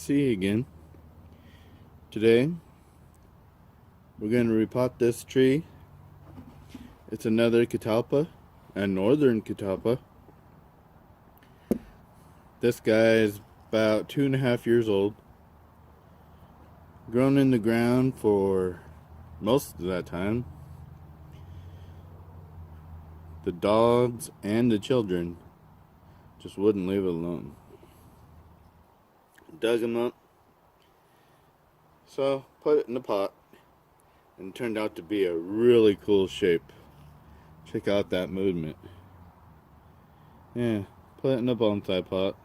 see you again. Today, we're going to repot this tree. It's another Catalpa, a northern Catalpa. This guy is about 2.5 years old. Grown in the ground for most of that time. The dogs and the children just wouldn't leave it alone. Dug him up, so put it in the pot, and it turned out to be a really cool shape. Check out that movement. Yeah, put it in the bonsai pot.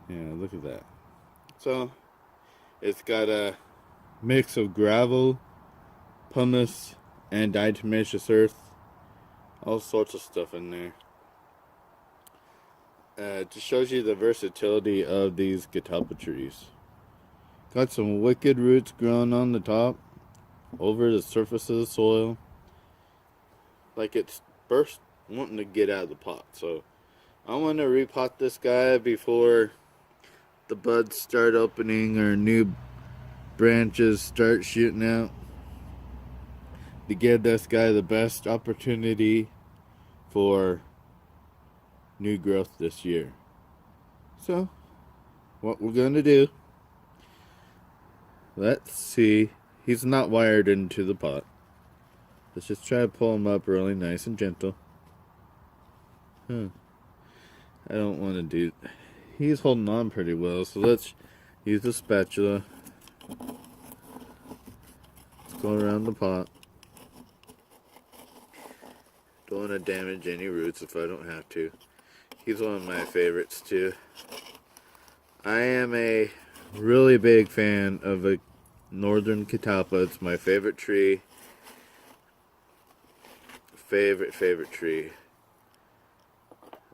Yeah, look at that. So it's got a mix of gravel, pumice, and diatomaceous earth. All sorts of stuff in there. It just shows you the versatility of these Catalpa trees. Got some wicked roots growing on the top, over the surface of the soil. Like it's first wanting to get out of the pot. So I want to repot this guy before the buds start opening or new branches start shooting out, to give this guy the best opportunity for new growth this year. So what we're going to do, let's see. He's not wired into the pot. Let's just try to pull him up really nice and gentle. I don't want to do. He's holding on pretty well, so let's use the spatula. Let's go around the pot. Don't want to damage any roots if I don't have to. He's one of my favorites too. I am a really big fan of a northern Catalpa. It's my favorite tree. Favorite tree.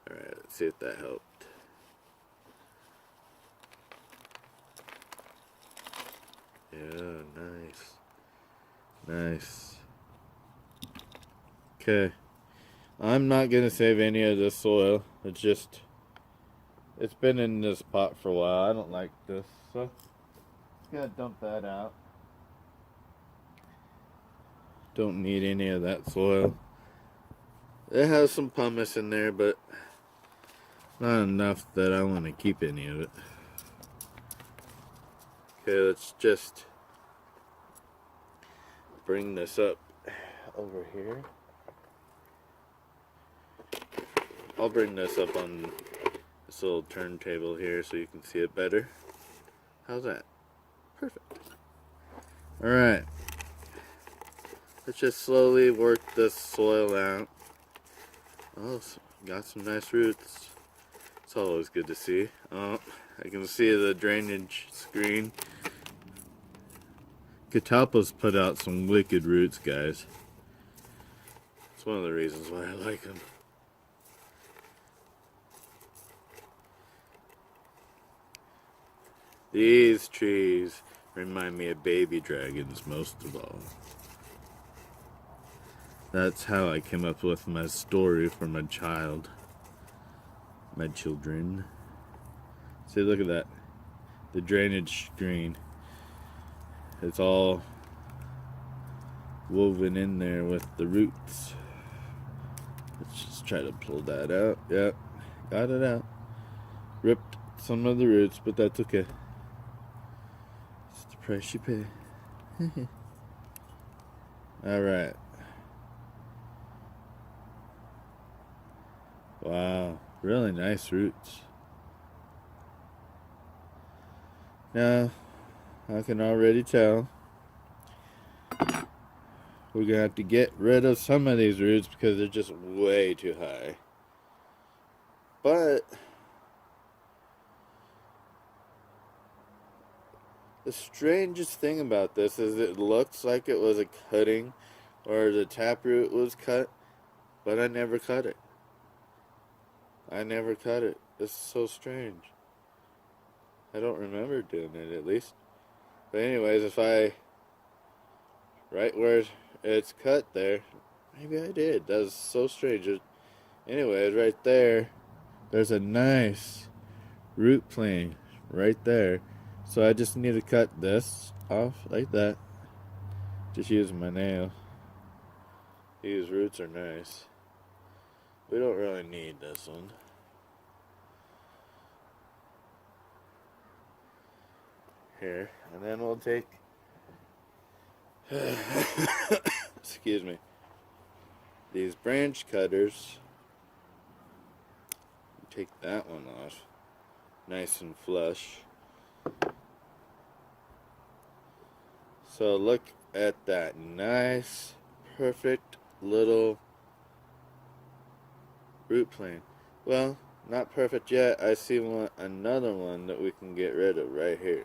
Alright, let's see if that helped. Yeah, nice. Okay. I'm not going to save any of this soil. It's been in this pot for a while. I don't like this, so just going to dump that out. Don't need any of that soil. It has some pumice in there, but not enough that I want to keep any of it. Okay, let's just bring this up over here. I'll bring this up on this little turntable here so you can see it better. How's that? Perfect. Alright. Let's just slowly work this soil out. Oh, got some nice roots. It's always good to see. Oh, I can see the drainage screen. Catalpa's put out some wicked roots, guys. It's one of the reasons why I like them. These trees remind me of baby dragons most of all. That's how I came up with my story for my children. See, look at that. The drainage screen. It's all woven in there with the roots. Let's just try to pull that out. Yep, got it out. Ripped some of the roots, but that's okay. It's the price you pay. Alright. Wow, really nice roots. Now, I can already tell we're going to have to get rid of some of these roots because they're just way too high. But the strangest thing about this is it looks like it was a cutting or the taproot was cut, but I never cut it. It's so strange. I don't remember doing it, at least. But anyways, if I, right where it's cut there, maybe I did. That's so strange. Anyways, right there, there's a nice root plane right there. So I just need to cut this off like that. Just using my nail. These roots are nice. We don't really need this one. Here, and then we'll take excuse me, these branch cutters. Take that one off, nice and flush. So look at that nice, perfect little root plane. Well, not perfect yet. I see another one that we can get rid of right here.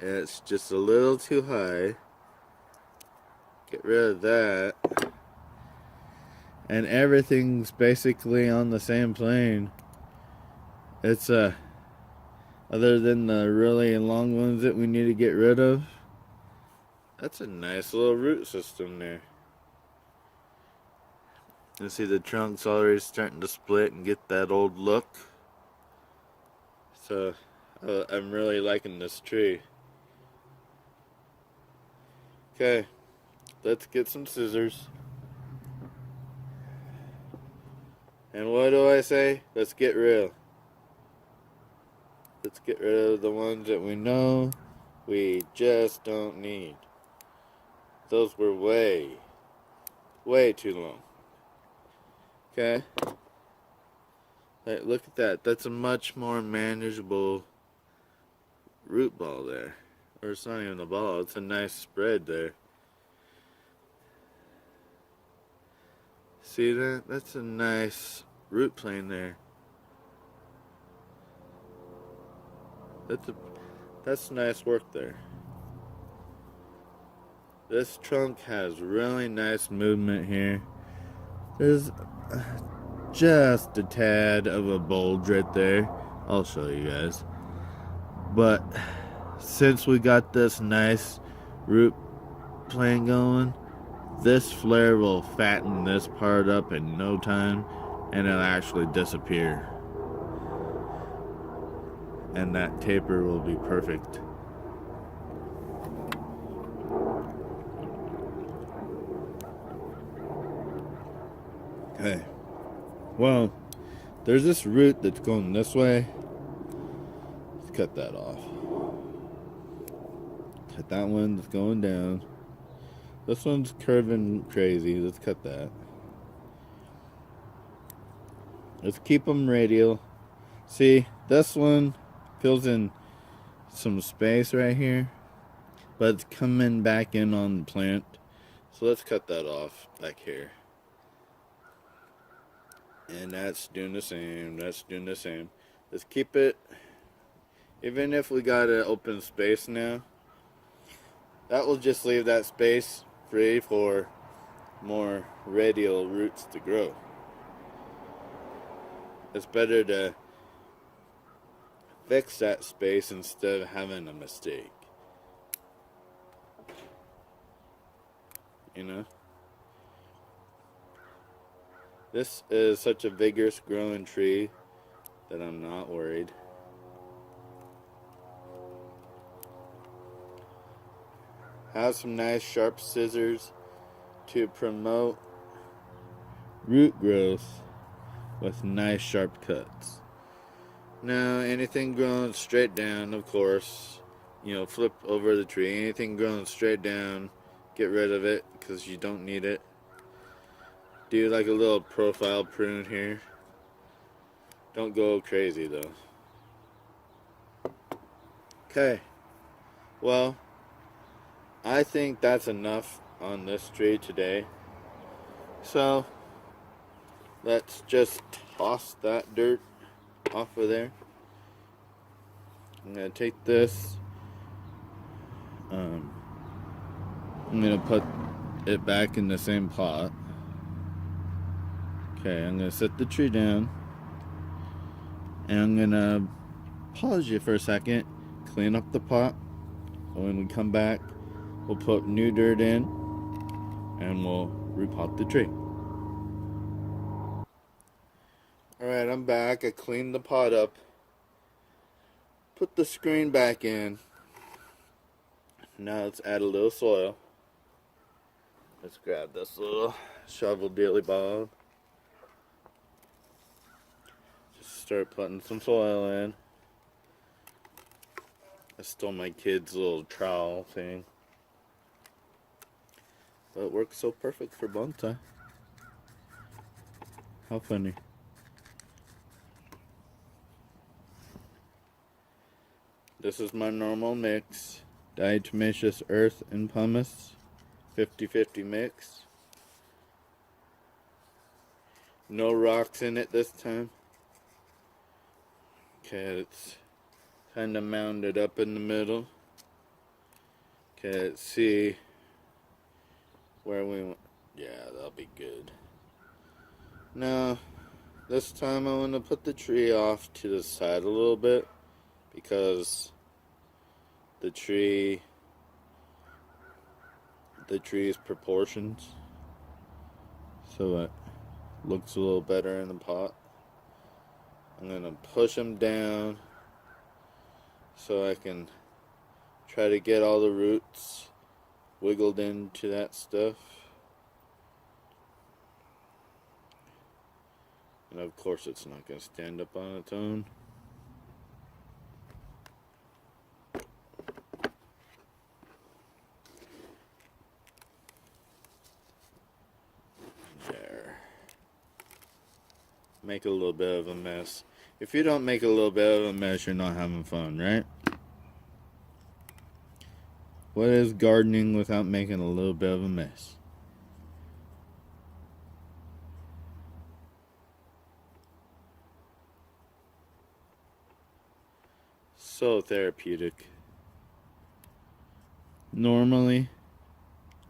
It's just a little too high. Get rid of that. And everything's basically on the same plane. It's other than the really long ones that we need to get rid of. That's a nice little root system there. You see the trunk's already starting to split and get that old look. So I'm really liking this tree. Okay, let's get some scissors. And what do I say? Let's get real. Let's get rid of the ones that we know we just don't need. Those were way too long. Okay? Like, look at that. That's a much more manageable root ball there. Or it's not even a ball, it's a nice spread there. See that? That's a nice root plane there. That's nice work there. This trunk has really nice movement here. There's just a tad of a bulge right there. I'll show you guys. But since we got this nice root plane going, this flare will fatten this part up in no time, and it'll actually disappear. And that taper will be perfect. Okay. Well, there's this root that's going this way. Let's cut that off. Cut that one that's going down. This one's curving crazy. Let's cut that. Let's keep them radial. See, this one fills in some space right here, but it's coming back in on the plant. So let's cut that off back here. And that's doing the same. That's doing the same. Let's keep it, even if we got an open space now, that will just leave that space free for more radial roots to grow. It's better to fix that space instead of having a mistake. You know? This is such a vigorous growing tree that I'm not worried. Have some nice sharp scissors to promote root growth with nice sharp cuts. Now, anything growing straight down, of course, flip over the tree. Anything growing straight down, get rid of it because you don't need it. Do like a little profile prune here. Don't go crazy though. Okay. Well, I think that's enough on this tree today. So, let's just toss that dirt off of there. I'm going to take this. I'm going to put it back in the same pot. Okay, I'm going to set the tree down. And I'm going to pause you for a second. Clean up the pot. And when we come back, we'll put new dirt in. And we'll repot the tree. Alright, I'm back. I cleaned the pot up. Put the screen back in. Now let's add a little soil. Let's grab this little shovel dilly bob. Just start putting some soil in. I stole my kid's little trowel thing. But it works so perfect for bonsai. How funny. This is my normal mix. Diatomaceous earth and pumice. 50-50 mix. No rocks in it this time. Okay, it's kind of mounded up in the middle. Okay, let's see where we want. Yeah, that'll be good. Now, this time I want to put the tree off to the side a little bit because the tree's proportions, so it looks a little better in the pot. I'm going to push them down so I can try to get all the roots wiggled into that stuff. And of course it's not going to stand up on its own. There. Make a little bit of a mess. If you don't make a little bit of a mess, you're not having fun, right? What is gardening without making a little bit of a mess? So therapeutic. Normally,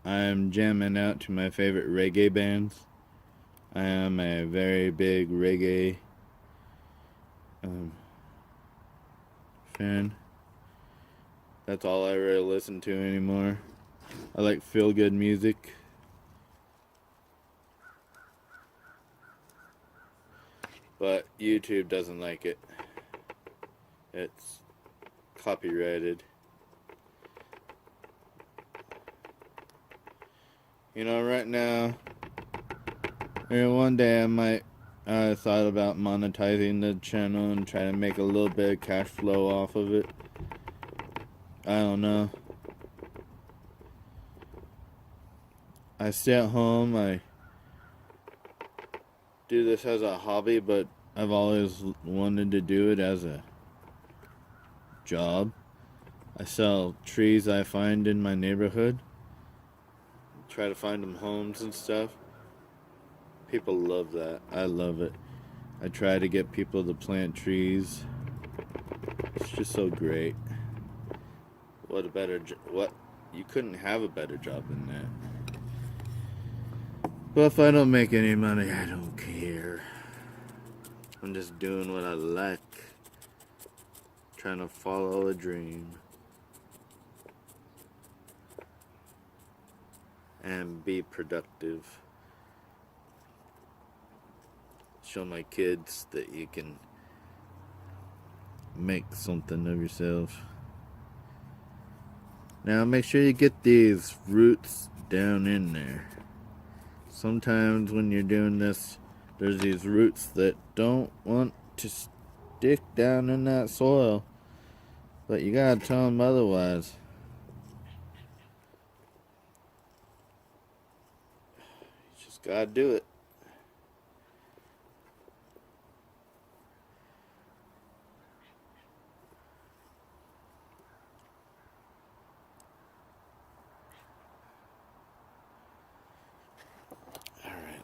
I'm jamming out to my favorite reggae bands. I am a very big reggae fan. That's all I really listen to anymore. I like feel-good music. But YouTube doesn't like it. It's copyrighted. You know, right now, one day I thought about monetizing the channel and trying to make a little bit of cash flow off of it. I don't know. I stay at home. I do this as a hobby, but I've always wanted to do it as a job. I sell trees I find in my neighborhood. Try to find them homes and stuff. People love that. I love it. I try to get people to plant trees. It's just so great. What a better what you couldn't have a better job than that. But if I don't make any money, I don't care. I'm just doing what I like. Trying to follow a dream. And be productive. Show my kids that you can make something of yourself. Now make sure you get these roots down in there. Sometimes when you're doing this, there's these roots that don't want to stick down in that soil. But you gotta tell them otherwise. You just gotta do it.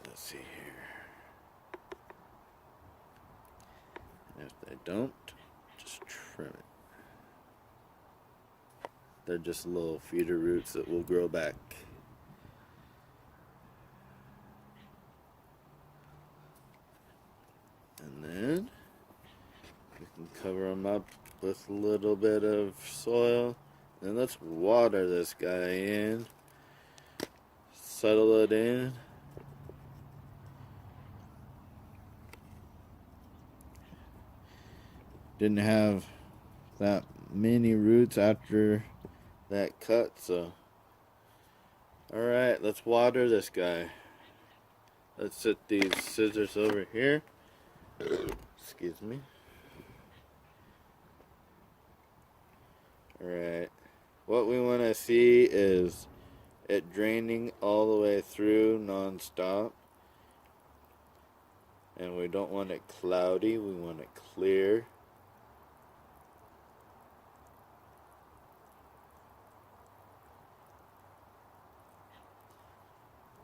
Let's see here. And if they don't, just trim it. They're just little feeder roots that will grow back. And then we can cover them up with a little bit of soil. Then let's water this guy in. Settle it in. Didn't have that many roots after that cut. So, alright, let's water this guy. Let's set these scissors over here. Excuse me. Alright. What we want to see is it draining all the way through non-stop. And we don't want it cloudy, we want it clear.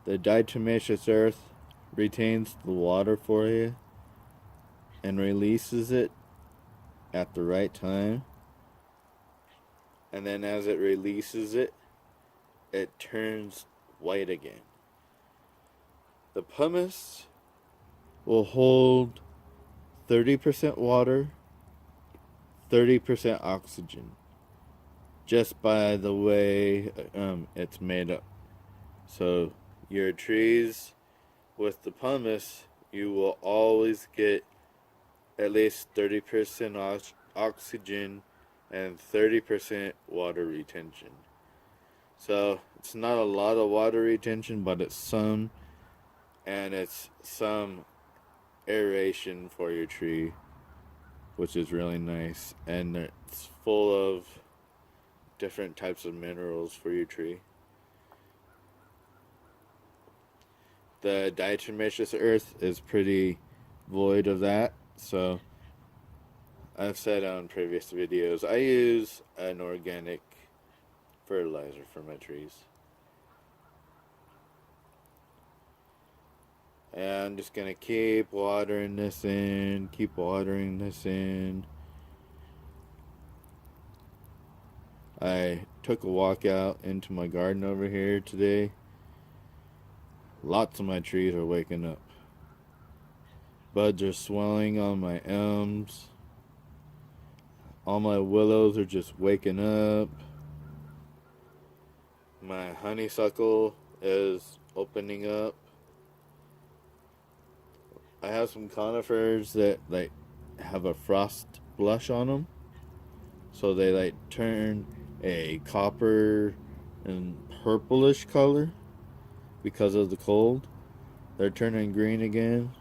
The diatomaceous earth retains the water for you and releases it at the right time. And then as it releases it, it turns white again. The pumice will hold 30% water, 30% oxygen, just by the way it's made up. So your trees with the pumice, you will always get at least 30% oxygen and 30% water retention. So it's not a lot of water retention, but it's some, and it's some aeration for your tree, which is really nice, and it's full of different types of minerals for your tree. The diatomaceous earth is pretty void of that, so I've said on previous videos I use an organic fertilizer for my trees. And I'm just gonna keep watering this in, keep watering this in. I took a walk out into my garden over here today. Lots of my trees are waking up. Buds are swelling on my elms. All my willows are just waking up. My honeysuckle is opening up. I have some conifers that like have a frost blush on them, so they like turn a copper and purplish color because of the cold. They're turning green again.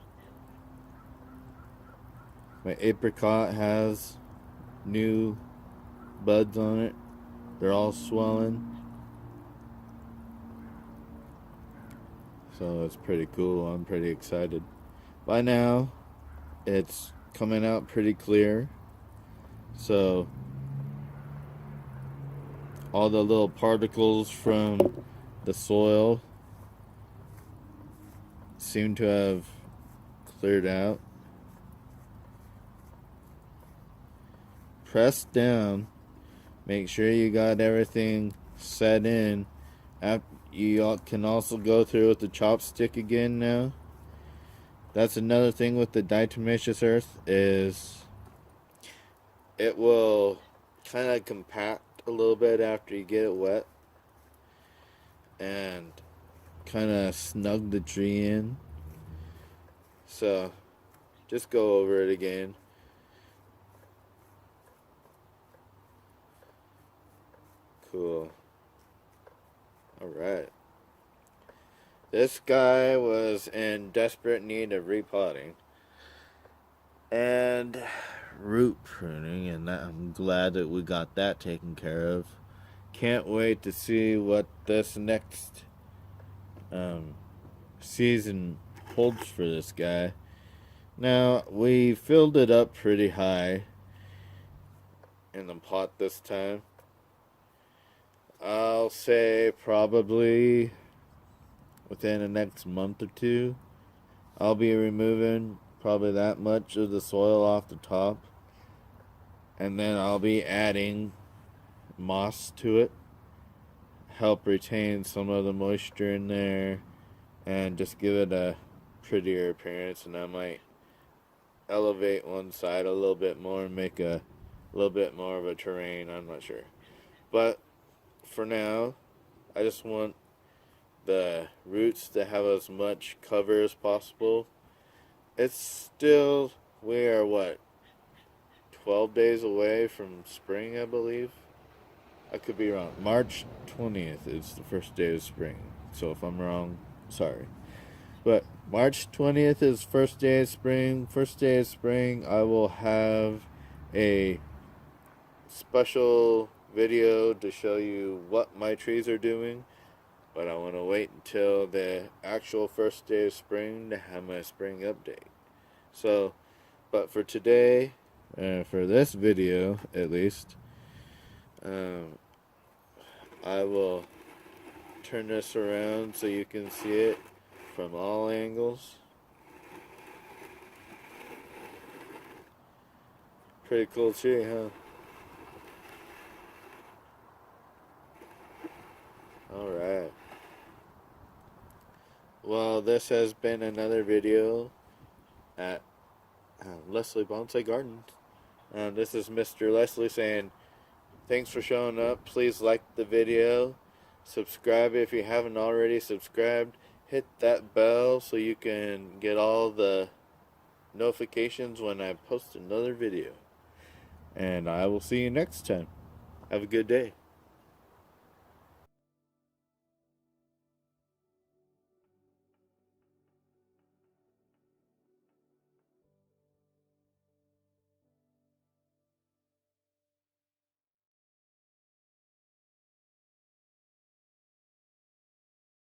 My apricot has new buds on it. They're all swelling. So it's pretty cool. I'm pretty excited. By now, it's coming out pretty clear. So all the little particles from the soil seem to have cleared out. Press down. Make sure you got everything set in. You can also go through with the chopstick again now. That's another thing with the diatomaceous earth is it will kind of compact a little bit after you get it wet and kind of snug the tree in. So just go over it again. Cool. Alright. This guy was in desperate need of repotting and root pruning, and I'm glad that we got that taken care of. Can't wait to see what this next season holds for this guy. Now, we filled it up pretty high in the pot this time. I'll say probably within the next month or two, I'll be removing probably that much of the soil off the top. And then I'll be adding moss to it. Help retain some of the moisture in there. And just give it a prettier appearance. And I might elevate one side a little bit more and make a little bit more of a terrain. I'm not sure. But for now, I just want the roots to have as much cover as possible. It's still, we are what, 12 days away from spring, I believe. I could be wrong. March 20th is the first day of spring. So if I'm wrong, sorry. But March 20th is first day of spring. First day of spring, I will have a special video to show you what my trees are doing. But I want to wait until the actual first day of spring to have my spring update. So, but for today, for this video at least, I will turn this around so you can see it from all angles. Pretty cool tree, huh? Alright. Well, this has been another video at Lesile Bonsai Gardens. This is Mr. Leslie saying thanks for showing up. Please like the video. Subscribe if you haven't already subscribed. Hit that bell so you can get all the notifications when I post another video. And I will see you next time. Have a good day.